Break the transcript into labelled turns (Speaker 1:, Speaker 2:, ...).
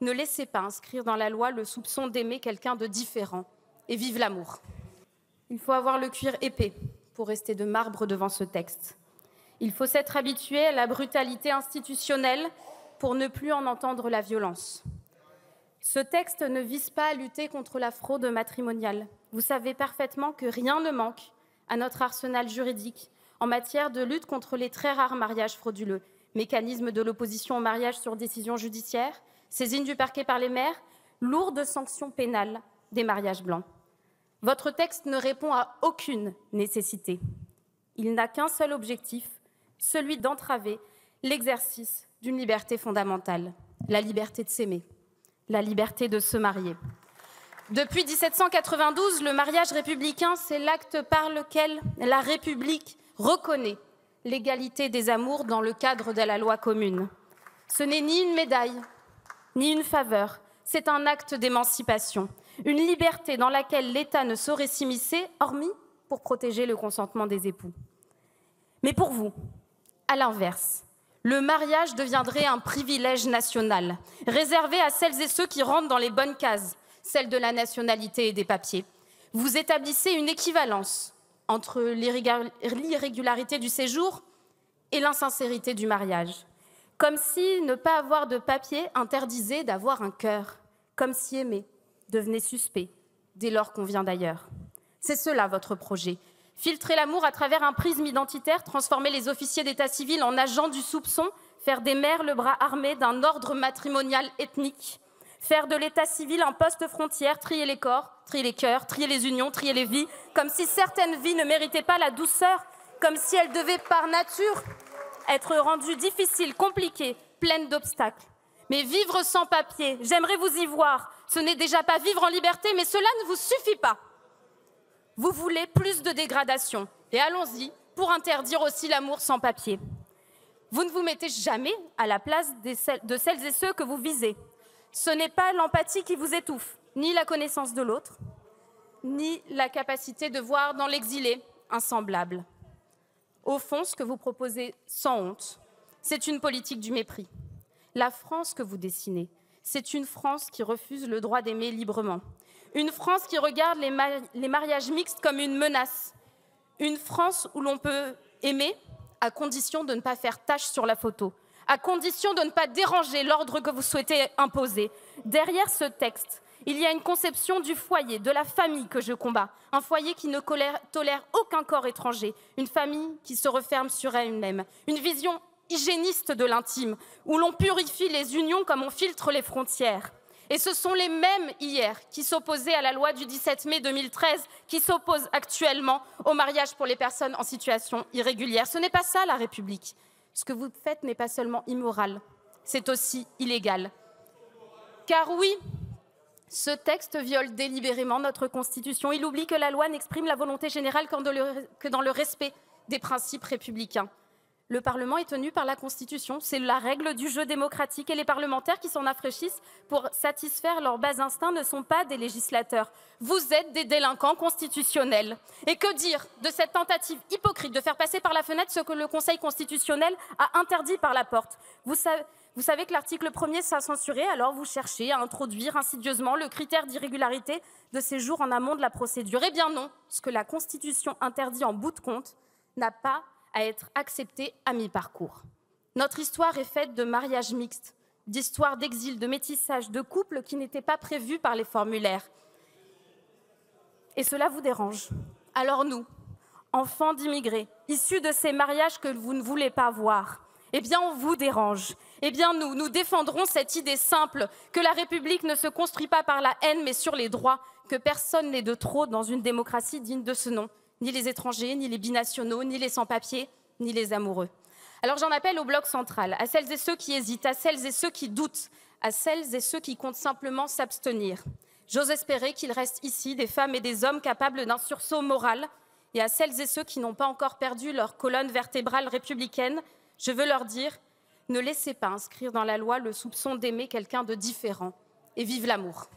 Speaker 1: Ne laissez pas inscrire dans la loi le soupçon d'aimer quelqu'un de différent et vive l'amour. Il faut avoir le cuir épais pour rester de marbre devant ce texte. Il faut s'être habitué à la brutalité institutionnelle pour ne plus en entendre la violence. Ce texte ne vise pas à lutter contre la fraude matrimoniale. Vous savez parfaitement que rien ne manque à notre arsenal juridique en matière de lutte contre les très rares mariages frauduleux, mécanisme de l'opposition au mariage sur décision judiciaire, saisine du parquet par les maires, lourdes sanctions pénales des mariages blancs. Votre texte ne répond à aucune nécessité. Il n'a qu'un seul objectif, celui d'entraver l'exercice d'une liberté fondamentale, la liberté de s'aimer, la liberté de se marier. Depuis 1792, le mariage républicain, c'est l'acte par lequel la République reconnaît l'égalité des amours dans le cadre de la loi commune. Ce n'est ni une médaille, ni une faveur, c'est un acte d'émancipation, une liberté dans laquelle l'État ne saurait s'immiscer, hormis pour protéger le consentement des époux. Mais pour vous, à l'inverse, le mariage deviendrait un privilège national, réservé à celles et ceux qui rentrent dans les bonnes cases, celles de la nationalité et des papiers. Vous établissez une équivalence entre l'irrégularité du séjour et l'insincérité du mariage. Comme si ne pas avoir de papier interdisait d'avoir un cœur, comme si aimer devenait suspect dès lors qu'on vient d'ailleurs. C'est cela votre projet. Filtrer l'amour à travers un prisme identitaire, transformer les officiers d'état civil en agents du soupçon, faire des mères le bras armé d'un ordre matrimonial ethnique, faire de l'état civil un poste frontière, trier les corps, trier les cœurs, trier les unions, trier les vies, comme si certaines vies ne méritaient pas la douceur, comme si elles devaient par nature être rendues difficiles, compliquées, pleines d'obstacles. Mais vivre sans papier, j'aimerais vous y voir, ce n'est déjà pas vivre en liberté, mais cela ne vous suffit pas. Vous voulez plus de dégradation, et allons-y pour interdire aussi l'amour sans papier. Vous ne vous mettez jamais à la place de celles et ceux que vous visez. Ce n'est pas l'empathie qui vous étouffe, ni la connaissance de l'autre, ni la capacité de voir dans l'exilé un semblable. Au fond, ce que vous proposez sans honte, c'est une politique du mépris. La France que vous dessinez, c'est une France qui refuse le droit d'aimer librement. Une France qui regarde les mariages mixtes comme une menace. Une France où l'on peut aimer à condition de ne pas faire tache sur la photo, à condition de ne pas déranger l'ordre que vous souhaitez imposer. Derrière ce texte, il y a une conception du foyer, de la famille que je combats. Un foyer qui ne tolère aucun corps étranger. Une famille qui se referme sur elle-même. Une vision hygiéniste de l'intime, où l'on purifie les unions comme on filtre les frontières. Et ce sont les mêmes hier qui s'opposaient à la loi du 17 mai 2013, qui s'opposent actuellement au mariage pour les personnes en situation irrégulière. Ce n'est pas ça la République. Ce que vous faites n'est pas seulement immoral, c'est aussi illégal. Car oui, ce texte viole délibérément notre Constitution. Il oublie que la loi n'exprime la volonté générale que dans le respect des principes républicains. Le Parlement est tenu par la Constitution, c'est la règle du jeu démocratique et les parlementaires qui s'en affranchissent pour satisfaire leurs bas instincts ne sont pas des législateurs. Vous êtes des délinquants constitutionnels. Et que dire de cette tentative hypocrite de faire passer par la fenêtre ce que le Conseil constitutionnel a interdit par la porte? Vous savez que l'article 1er sera censuré, alors vous cherchez à introduire insidieusement le critère d'irrégularité de séjour en amont de la procédure. Eh bien non, ce que la Constitution interdit en bout de compte n'a pas à être accepté à mi-parcours. Notre histoire est faite de mariages mixtes, d'histoires d'exil, de métissage, de couples qui n'étaient pas prévus par les formulaires. Et cela vous dérange. Alors nous, enfants d'immigrés, issus de ces mariages que vous ne voulez pas voir, eh bien on vous dérange. Eh bien nous défendrons cette idée simple que la République ne se construit pas par la haine mais sur les droits, que personne n'est de trop dans une démocratie digne de ce nom. Ni les étrangers, ni les binationaux, ni les sans-papiers, ni les amoureux. Alors j'en appelle au bloc central, à celles et ceux qui hésitent, à celles et ceux qui doutent, à celles et ceux qui comptent simplement s'abstenir. J'ose espérer qu'il reste ici des femmes et des hommes capables d'un sursaut moral, et à celles et ceux qui n'ont pas encore perdu leur colonne vertébrale républicaine, je veux leur dire, ne laissez pas inscrire dans la loi le soupçon d'aimer quelqu'un de différent, et vive l'amour.